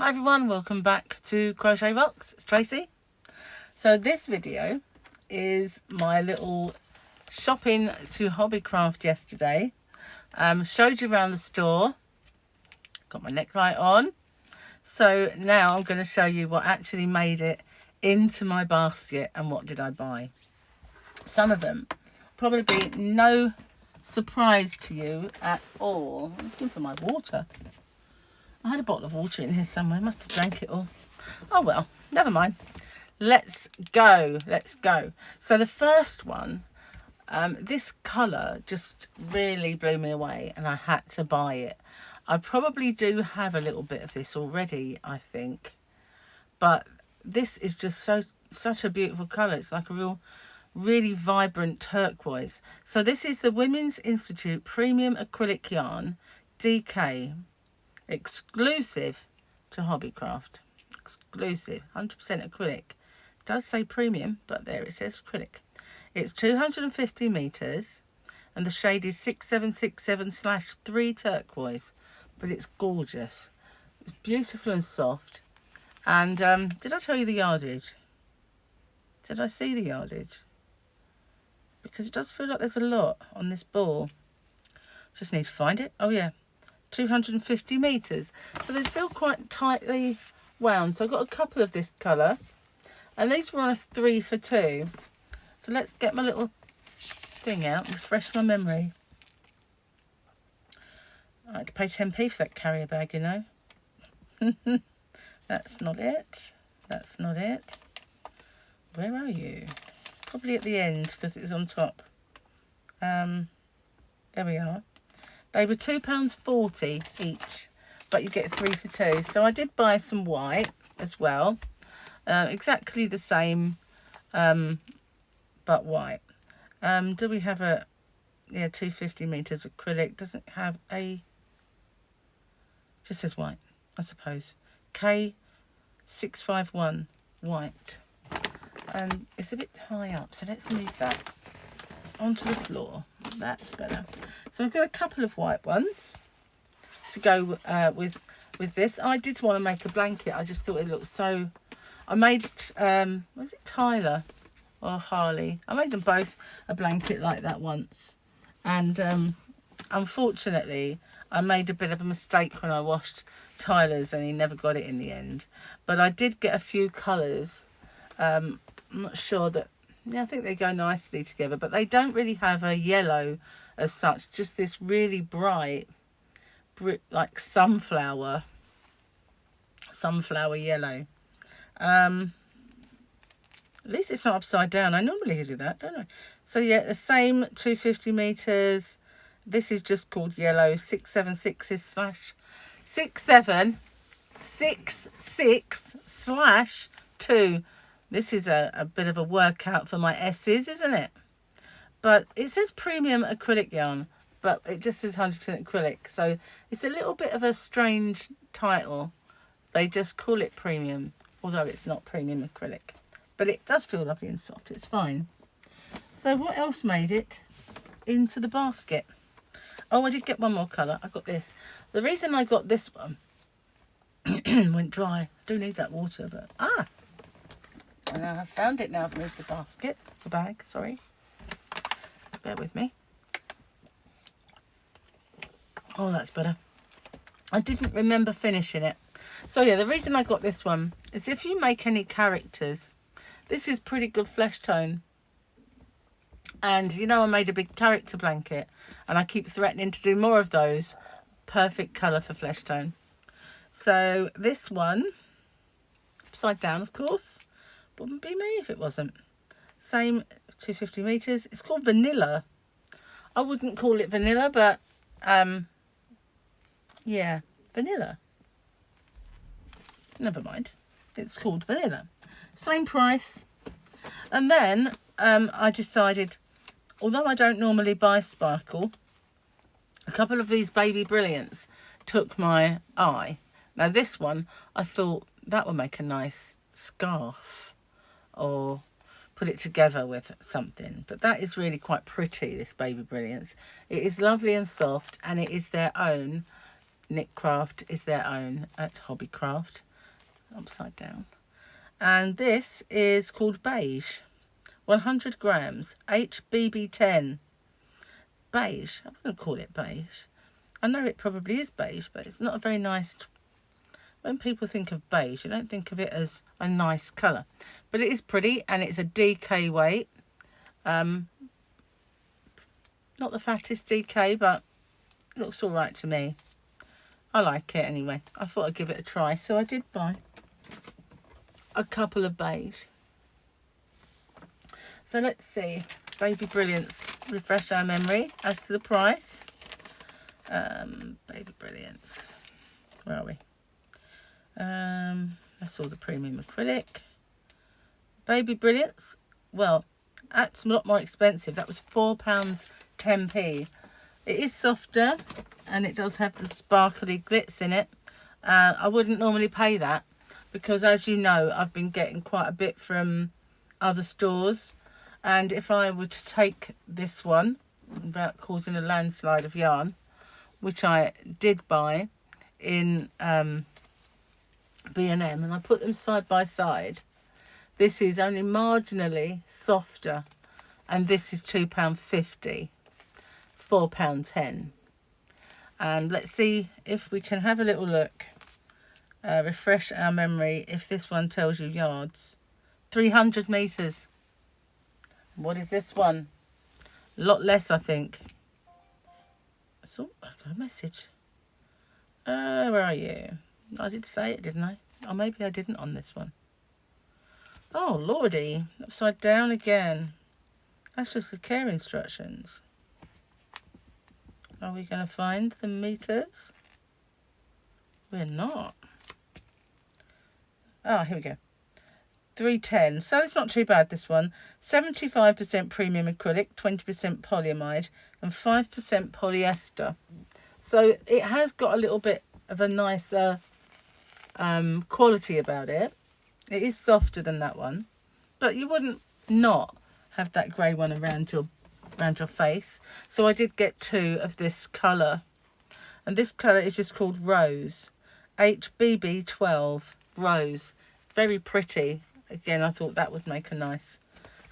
Hi everyone, welcome back to Crochet Rocks. It's Tracy. So this video is my little shopping to HobbyCraft yesterday. Showed you around the store. Got my necklight on. So now I'm going to show you what actually made it into my basket and what did I buy. Some of them probably be no surprise to you at all. I'm looking for my water. I had a bottle of water in here somewhere. I must have drank it all. Oh well, never mind. Let's go. Let's go. So the first one, this colour just really blew me away and I had to buy it. I probably do have a little bit of this already, I think. But this is just such a beautiful colour. It's like a really vibrant turquoise. So this is the Women's Institute Premium Acrylic Yarn DK. Exclusive to HobbyCraft. Exclusive. 100% acrylic. It does say premium, but there it says acrylic. It's 250 metres and the shade is 6767/3 turquoise. But it's gorgeous. It's beautiful and soft. And did I tell you the yardage? Did I see the yardage? Because it does feel like there's a lot on this ball. Just need to find it. Oh yeah. 250 metres. So they feel quite tightly wound. So I've got a couple of this colour. And these were on a 3 for 2. So let's get my little thing out and refresh my memory. I had to pay 10p for that carrier bag, you know. That's not it. That's not it. Where are you? Probably at the end because it was on top. There we are. They were £2.40 each, but you get 3 for 2. So I did buy some white as well. Exactly the same, but white. Do we have a, yeah, 250 metres acrylic. Doesn't have a, just says white, I suppose. K651 white. And it's a bit high up, so let's move that onto the floor. That's better. So I've got a couple of white ones to go with this. I did want to make a blanket. I just thought it looked so... I made, was it Tyler or Harley? I made them both a blanket like that once. And unfortunately, I made a bit of a mistake when I washed Tyler's and he never got it in the end. But I did get a few colours. I'm not sure that... Yeah, I think they go nicely together, but they don't really have a yellow as such. Just this really bright, like sunflower yellow. At least it's not upside down. I normally do that, don't I? So yeah, the same 250 metres. This is just called yellow 676/2. This is a bit of a workout for my S's, isn't it? But it says premium acrylic yarn, but it just says 100% acrylic. So it's a little bit of a strange title. They just call it premium, although it's not premium acrylic. But it does feel lovely and soft. It's fine. So what else made it into the basket? Oh, I did get one more colour. I got this. The reason I got this one went dry. I do need that water, but and I have found it now. I've moved the basket, the bag, sorry. Bear with me. Oh, that's better. I didn't remember finishing it. So yeah, the reason I got this one is if you make any characters, this is pretty good flesh tone. And you know, I made a big character blanket and I keep threatening to do more of those. Perfect colour for flesh tone. So this one, upside down, of course. Wouldn't be me if it wasn't. Same 250 metres. It's called vanilla. I wouldn't call it vanilla, but yeah, vanilla. Never mind. It's called vanilla. Same price. And then I decided, although I don't normally buy sparkle, a couple of these baby Brilliance took my eye. Now this one, I thought that would make a nice scarf or put it together with something. But that is really quite pretty, this baby Brilliance. It is lovely and soft, and it is their own. Knit Craft is their own at HobbyCraft. upside down. And this is called Beige. 100 grams, HBB10. Beige. I'm going to call it beige. I know it probably is beige, but it's not a very nice... When people think of beige, you don't think of it as a nice colour. But it is pretty, and it's a DK weight. Not the fattest DK, but it looks all right to me. I like it anyway. I thought I'd give it a try, so I did buy a couple of beige. So let's see. Baby Brilliance. Refresh our memory as to the price. Baby Brilliance. Where are we? That's all the premium acrylic. Baby Brilliance. Well, that's a lot more expensive. That was £4.10p. It is softer, and it does have the sparkly glitz in it. I wouldn't normally pay that, because as you know, I've been getting quite a bit from other stores. And if I were to take this one, without causing a landslide of yarn, which I did buy in B&M, and I put them side by side, this is only marginally softer, and this is £2.50, £4.10. And let's see if we can have a little look, refresh our memory, if this one tells you yards. 300 metres. What is this one? A lot less, I think. So I got a message. Where are you? I did say it, didn't I? Or maybe I didn't on this one. Oh, lordy. Upside down again. That's just the care instructions. Are we going to find the meters? We're not. Oh, here we go. 310. So it's not too bad, this one. 75% premium acrylic, 20% polyamide, and 5% polyester. So it has got a little bit of a nicer quality about it. It is softer than that one, but you wouldn't not have that grey one around your face. So I did get 2 of this colour, and this colour is just called Rose, HBB12 Rose. Very pretty. Again, I thought that would make a nice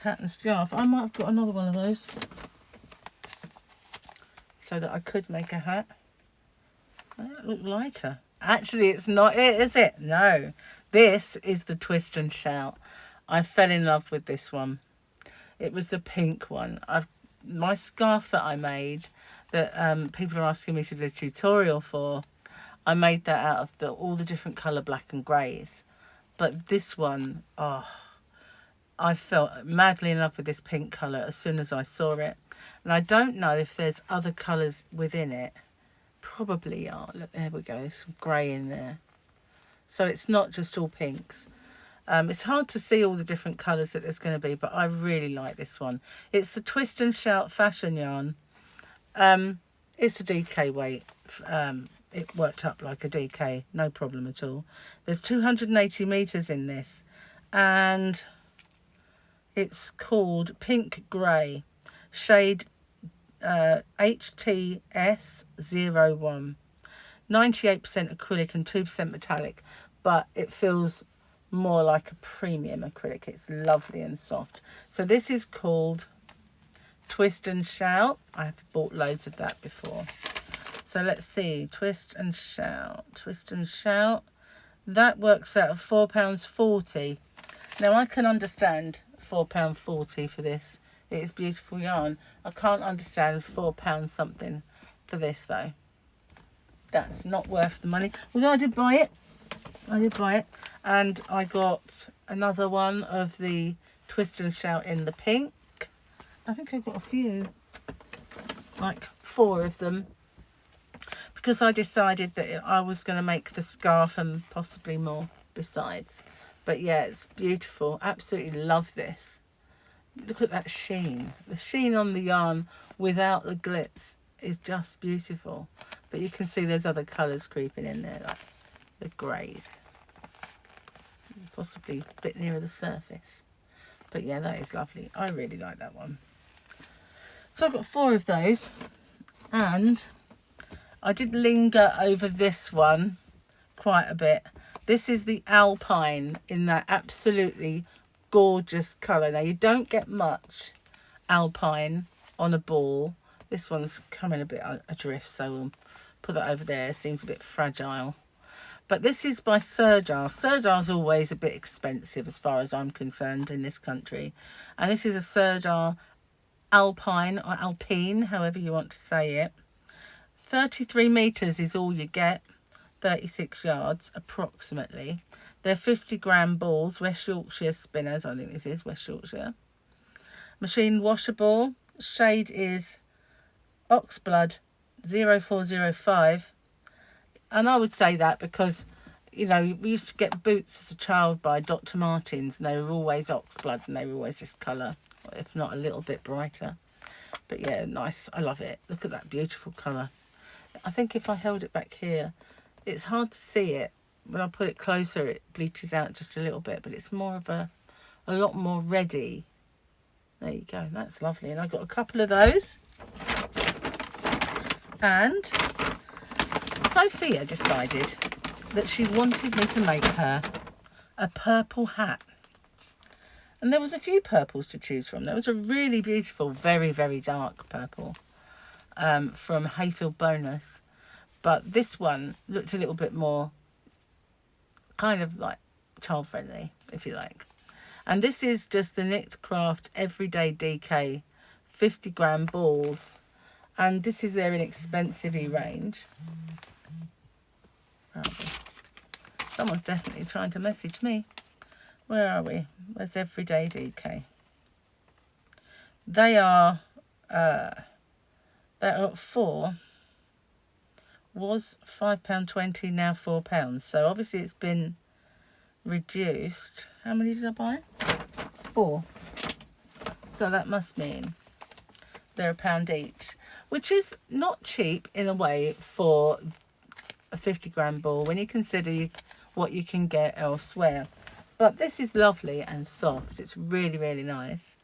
hat and scarf. I might have got another one of those so that I could make a hat. That looked lighter. Actually, it's not it, is it? No. This is the Twist and Shout. I fell in love with this one. It was the pink one. My scarf that I made, that people are asking me to do a tutorial for, I made that out of all the different colour black and greys. But this one, oh, I felt madly in love with this pink colour as soon as I saw it. And I don't know if there's other colours within it. Probably are. Look, there we go. There's some grey in there. So it's not just all pinks. It's hard to see all the different colours that there's going to be, but I really like this one. It's the Twist and Shout fashion yarn. It's a DK weight. It worked up like a DK, no problem at all. There's 280 metres in this, and it's called Pink Grey, shade HTS01. 98% acrylic and 2% metallic, but it feels more like a premium acrylic. It's lovely and soft. So this is called Twist and Shout. I've bought loads of that before. So let's see, Twist and Shout, Twist and Shout. That works out of £4.40. Now I can understand £4.40 for this. It is beautiful yarn. I can't understand £4 something for this though. That's not worth the money. Although I did buy it. And I got another one of the Twist and Shout in the pink. I think I got a few, like 4 of them, because I decided that I was going to make the scarf and possibly more besides. But yeah, it's beautiful. Absolutely love this. Look at that sheen. The sheen on the yarn without the glitz is just beautiful. But you can see there's other colours creeping in there, like the greys. Possibly a bit nearer the surface. But yeah, that is lovely. I really like that one. So I've got 4 of those. And I did linger over this one quite a bit. This is the Alpine in that absolutely gorgeous colour. Now, you don't get much Alpine on a ball. This one's coming a bit adrift, so we'll put that over there. It seems a bit fragile. But this is by Serjar. Serjar's always a bit expensive as far as I'm concerned in this country. And this is a Serjar Alpine or Alpine, however you want to say it. 33 metres is all you get. 36 yards approximately. They're 50-gram balls, West Yorkshire spinners. I think this is West Yorkshire. Machine washable. Shade is Oxblood 0405. And I would say that because, you know, we used to get boots as a child by Dr. Martens, and they were always Oxblood, and they were always this colour, if not a little bit brighter. But yeah, nice. I love it. Look at that beautiful colour. I think if I held it back here, it's hard to see it. When I put it closer, it bleaches out just a little bit, but it's more of a lot more reddy. There you go. That's lovely. And I got a couple of those. And Sophia decided that she wanted me to make her a purple hat. And there was a few purples to choose from. There was a really beautiful, very, very dark purple from Hayfield Bonus. But this one looked a little bit more kind of like child-friendly, if you like. And this is just the Knit Craft Everyday DK 50-gram balls. And this is their inexpensive-y range. Someone's definitely trying to message me. Where are we? Where's Everyday DK? They are four. Was £5.20, now £4. So obviously it's been reduced. How many did I buy? 4. So that must mean they're £1 each, which is not cheap in a way for a 50-gram ball when you consider what you can get elsewhere. But this is lovely and soft. It's really, really nice.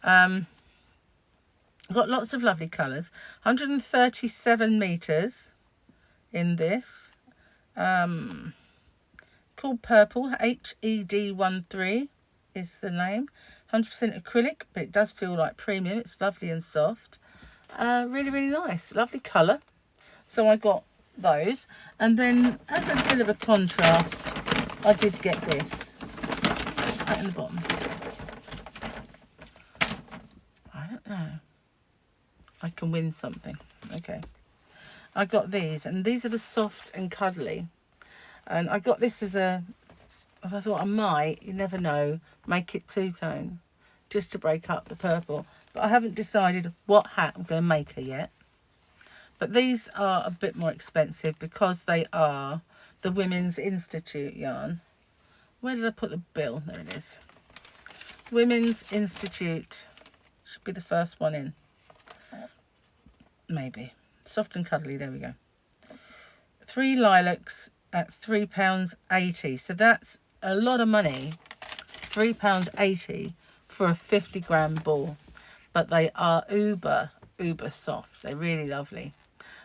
Got lots of lovely colours. 137 metres in this. Called Purple. HED13 is the name. 100% acrylic, but it does feel like premium. It's lovely and soft. Really, really nice. Lovely colour. So I got those. And then, as a bit of a contrast, I did get this. What's that in the bottom? I don't know. I can win something. Okay. I got these, and these are the soft and cuddly. And I got this as I thought I might, you never know, make it two-tone, just to break up the purple. But I haven't decided what hat I'm going to make her yet. But these are a bit more expensive because they are the Women's Institute yarn. Where did I put the bill? There it is. Women's Institute should be the first one in. Maybe. Soft and cuddly, there we go. 3 lilacs at £3.80. So that's a lot of money. £3.80 for a 50-gram ball. But they are uber soft. They're really lovely.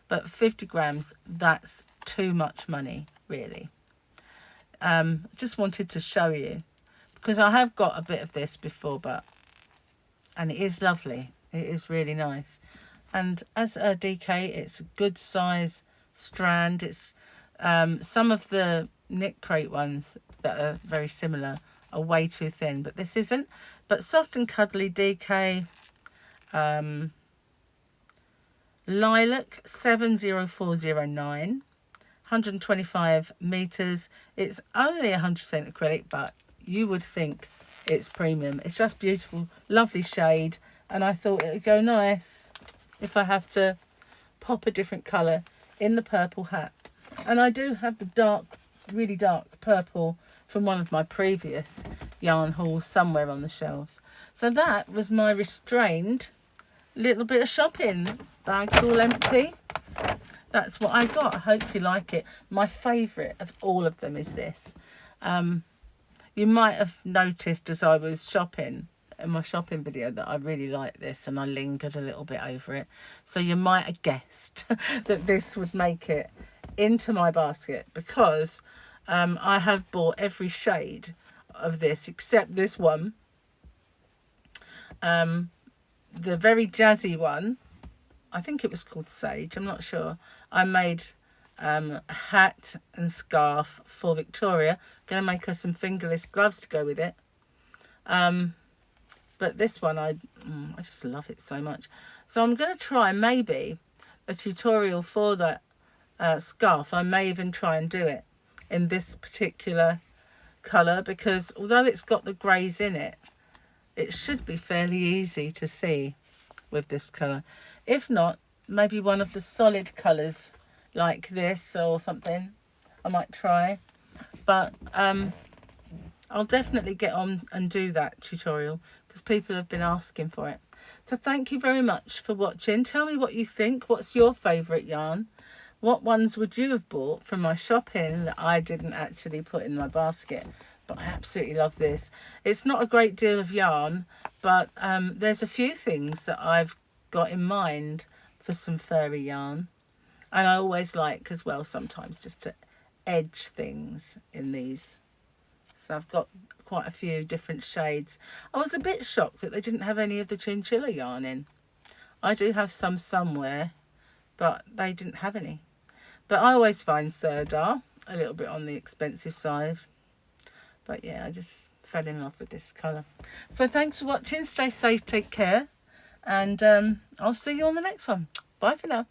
But 50 grams, that's too much money, really. Just wanted to show you. Because I have got a bit of this before, and it is lovely. It is really nice. And as a DK, it's a good size strand. It's some of the Knit Crate ones that are very similar are way too thin, but this isn't. But soft and cuddly DK, lilac 70409, 125 meters. It's only 100% acrylic, but you would think it's premium. It's just beautiful, lovely shade, and I thought it would go nice if I have to pop a different colour in the purple hat. And I do have the dark, really dark purple from one of my previous yarn hauls somewhere on the shelves. So that was my restrained little bit of shopping. Bag's all empty. That's what I got. I hope you like it. My favourite of all of them is this. You might have noticed as I was shopping in my shopping video that I really like this, and I lingered a little bit over it. So you might have guessed that this would make it into my basket, because I have bought every shade of this except this one. The very jazzy one, I think it was called Sage, I'm not sure. I made a hat and scarf for Victoria. Gonna make her some fingerless gloves to go with it. But this one, I just love it so much. So I'm going to try maybe a tutorial for that scarf. I may even try and do it in this particular colour, because although it's got the greys in it, it should be fairly easy to see with this colour. If not, maybe one of the solid colours like this or something I might try. But I'll definitely get on and do that tutorial because people have been asking for it. So thank you very much for watching. Tell me what you think. What's your favourite yarn? What ones would you have bought from my shopping that I didn't actually put in my basket? But I absolutely love this. It's not a great deal of yarn, but there's a few things that I've got in mind for some furry yarn. And I always like as well sometimes just to edge things in these. So I've got quite a few different shades. I was a bit shocked that they didn't have any of the chinchilla yarn in. I do have some somewhere, but they didn't have any. But I always find Sirdar a little bit on the expensive side. But yeah, I just fell in love with this colour. So thanks for watching. Stay safe, take care. And I'll see you on the next one. Bye for now.